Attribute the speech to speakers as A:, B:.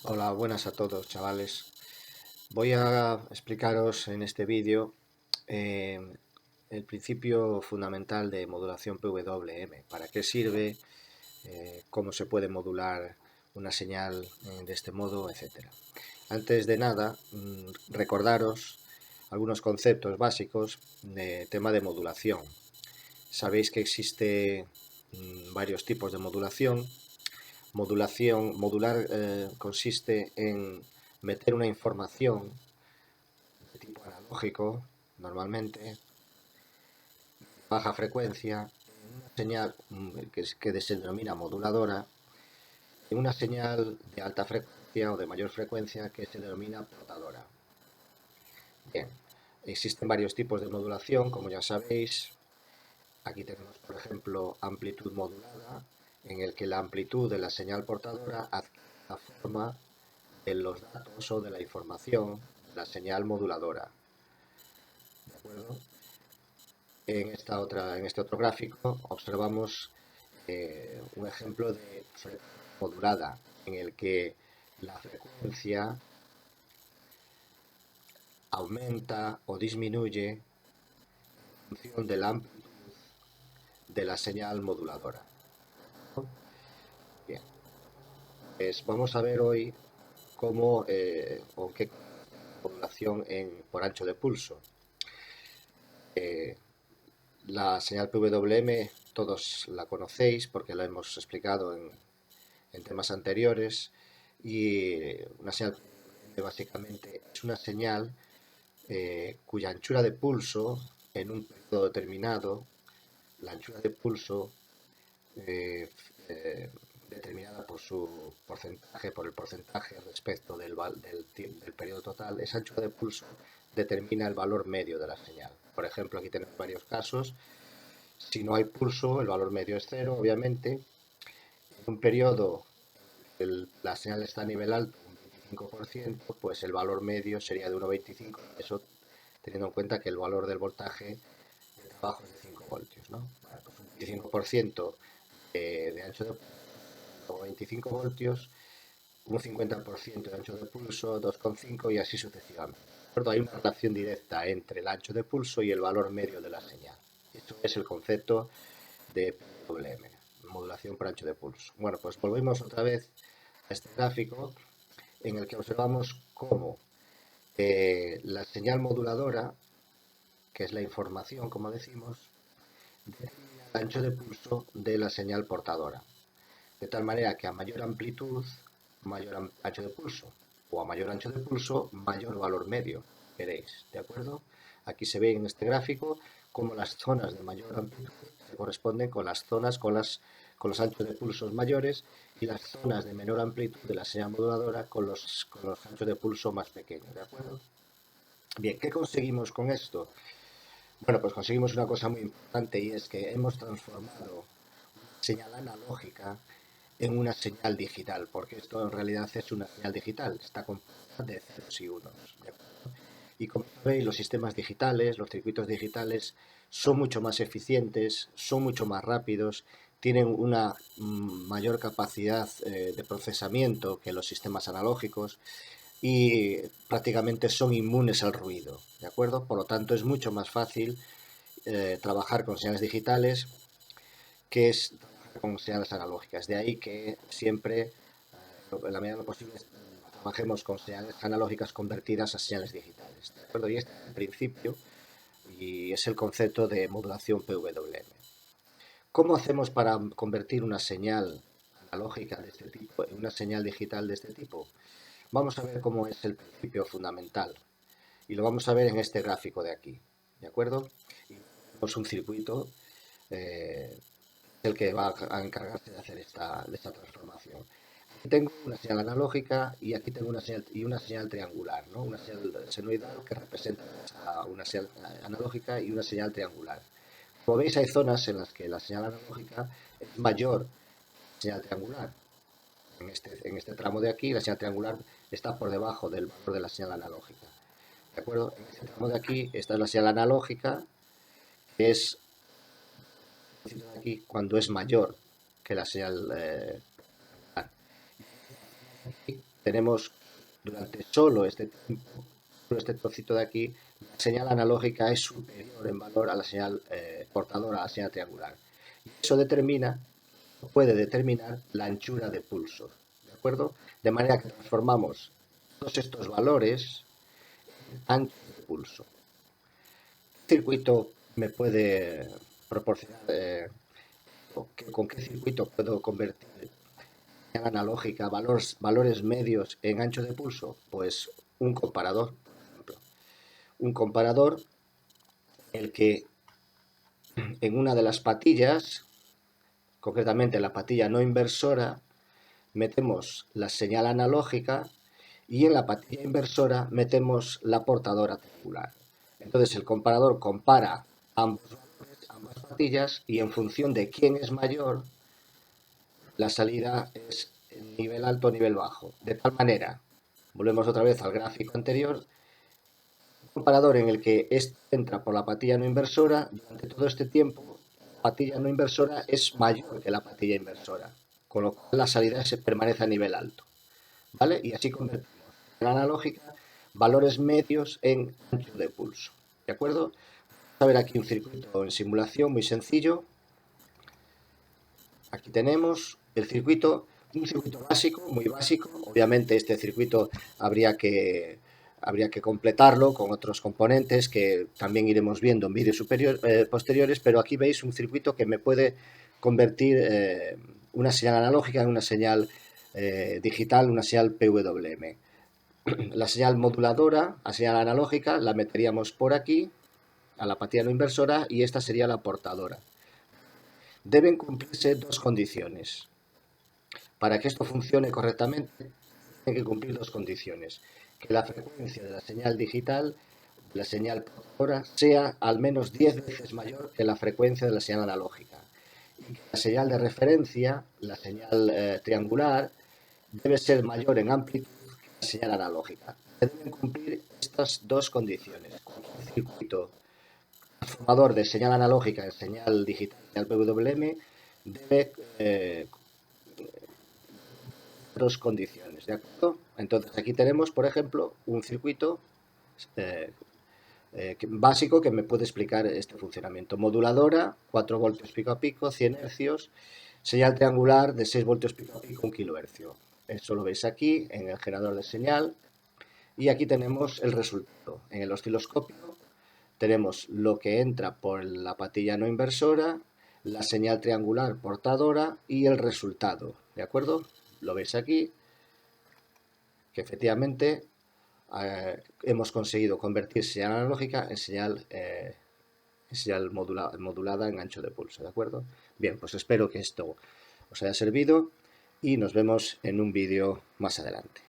A: Hola, buenas a todos, chavales. Voy a explicaros en este vídeo eh, el principio fundamental de modulación PWM, para qué sirve, cómo se puede modular una señal de este modo, etcétera. Antes de nada, recordaros algunos conceptos básicos de tema de modulación. Sabéis que existe varios tipos de modulación. Modular consiste en meter una información de tipo analógico, normalmente, baja frecuencia, en una señal que se denomina moduladora, en una señal de alta frecuencia o de mayor frecuencia que se denomina portadora. Bien, existen varios tipos de modulación, como ya sabéis. Aquí tenemos, por ejemplo, amplitud modulada, en el que la amplitud de la señal portadora adquiere la forma de los datos o de la información de la señal moduladora. ¿De acuerdo? En este otro gráfico observamos un ejemplo de frecuencia modulada, en el que la frecuencia aumenta o disminuye en función de la amplitud de la señal moduladora. Bien, pues vamos a ver hoy cómo o qué modulación por ancho de pulso. La señal PWM todos la conocéis porque la hemos explicado en temas anteriores, y una señal PWM básicamente es una señal cuya anchura de pulso en un periodo determinado, la anchura de pulso eh, eh, determinada por su porcentaje, por el porcentaje respecto del periodo total, esa anchura de pulso determina el valor medio de la señal. Por ejemplo, aquí tenemos varios casos. Si no hay pulso, el valor medio es cero, obviamente. En un periodo la señal está a nivel alto, un 25%, pues el valor medio sería de 1,25. Eso teniendo en cuenta que el valor del voltaje de trabajo es de 5 voltios, ¿no? Bueno, pues un 25% de ancho de pulso, 25 voltios, un 50% de ancho de pulso, 2,5, y así sucesivamente. Hay una relación directa entre el ancho de pulso y el valor medio de la señal. Esto es el concepto de PWM, modulación por ancho de pulso. Bueno, pues volvemos otra vez a este gráfico en el que observamos cómo la señal moduladora, que es la información, como decimos, determina el ancho de pulso de la señal portadora. De tal manera que a mayor amplitud, mayor ancho de pulso, o a mayor ancho de pulso, mayor valor medio, veréis, ¿de acuerdo? Aquí se ve en este gráfico cómo las zonas de mayor amplitud se corresponden con las zonas con los anchos de pulsos mayores, y las zonas de menor amplitud de la señal moduladora con los anchos de pulso más pequeños, ¿de acuerdo? Bien, ¿qué conseguimos con esto? Bueno, pues conseguimos una cosa muy importante, y es que hemos transformado señal analógica en una señal digital, porque esto en realidad es una señal digital, está compuesta de ceros y unos. Y como sabéis, los sistemas digitales, los circuitos digitales, son mucho más eficientes, son mucho más rápidos, tienen una mayor capacidad de procesamiento que los sistemas analógicos, y prácticamente son inmunes al ruido, ¿de acuerdo? Por lo tanto, es mucho más fácil trabajar con señales digitales que es trabajar con señales analógicas. De ahí que siempre, en la medida de lo posible, trabajemos con señales analógicas convertidas a señales digitales. ¿De acuerdo? Y este es el principio y es el concepto de modulación PWM. ¿Cómo hacemos para convertir una señal analógica de este tipo en una señal digital de este tipo? Vamos a ver cómo es el principio fundamental, y lo vamos a ver en este gráfico de aquí. ¿De acuerdo? Y tenemos un circuito el que va a encargarse de hacer de esta transformación. Aquí tengo una señal analógica y aquí tengo una señal triangular, ¿no? Una señal senoidal que representa una señal analógica y una señal triangular. Como veis, hay zonas en las que la señal analógica es mayor que la señal triangular. En este tramo de aquí, la señal triangular está por debajo del valor de la señal analógica. ¿De acuerdo? En este tramo de aquí, esta es la señal analógica, que es aquí cuando es mayor que la señal tenemos durante solo este tiempo, solo este trocito de aquí, la señal analógica es superior en valor a la señal portadora, a la señal triangular. Y eso puede determinar la anchura de pulso, ¿de acuerdo? De manera que transformamos todos estos valores en anchos de pulso. ¿Qué circuito me puede proporcionar? ¿Con qué circuito puedo convertir señal analógica, valores medios en ancho de pulso? Pues un comparador, por ejemplo. Un comparador el que en una de las patillas, concretamente en la patilla no inversora, metemos la señal analógica y en la patilla inversora metemos la portadora triangular. Entonces el comparador compara ambas patillas y en función de quién es mayor, la salida es nivel alto o nivel bajo. De tal manera, volvemos otra vez al gráfico anterior, un comparador en el que entra por la patilla no inversora, durante todo este tiempo, la patilla no inversora es mayor que la patilla inversora, con lo cual la salida se permanece a nivel alto. ¿Vale? Y así convertimos en analógica valores medios en ancho de pulso. ¿De acuerdo? Vamos a ver aquí un circuito en simulación muy sencillo. Aquí tenemos el circuito, un circuito básico, muy básico. Obviamente este circuito habría que completarlo con otros componentes que también iremos viendo en vídeos posteriores, pero aquí veis un circuito que me puede convertir una señal analógica en una señal digital, una señal PWM. La señal moduladora, la señal analógica, la meteríamos por aquí, a la patilla no inversora, y esta sería la portadora. Deben cumplirse dos condiciones. Para que esto funcione correctamente, tienen que cumplir dos condiciones. Que la frecuencia de la señal digital, la señal portadora, sea al menos 10 veces mayor que la frecuencia de la señal analógica. Y que la señal de referencia, la señal triangular, debe ser mayor en amplitud que la señal analógica. Se deben cumplir estas dos condiciones. El circuito transformador de señal analógica en señal digital, señal PWM, debe dos condiciones, ¿de acuerdo? Entonces aquí tenemos, por ejemplo, un circuito básico que me puede explicar este funcionamiento. Moduladora, 4 voltios pico a pico, 100 hercios, señal triangular de 6 voltios pico a pico, 1 kilohercio. Eso lo veis aquí en el generador de señal. Y aquí tenemos el resultado. En el osciloscopio tenemos lo que entra por la patilla no inversora, la señal triangular portadora y el resultado. ¿De acuerdo? Lo veis aquí, que efectivamente hemos conseguido convertir señal analógica en señal modulada en ancho de pulso. ¿De acuerdo? Bien, pues espero que esto os haya servido y nos vemos en un vídeo más adelante.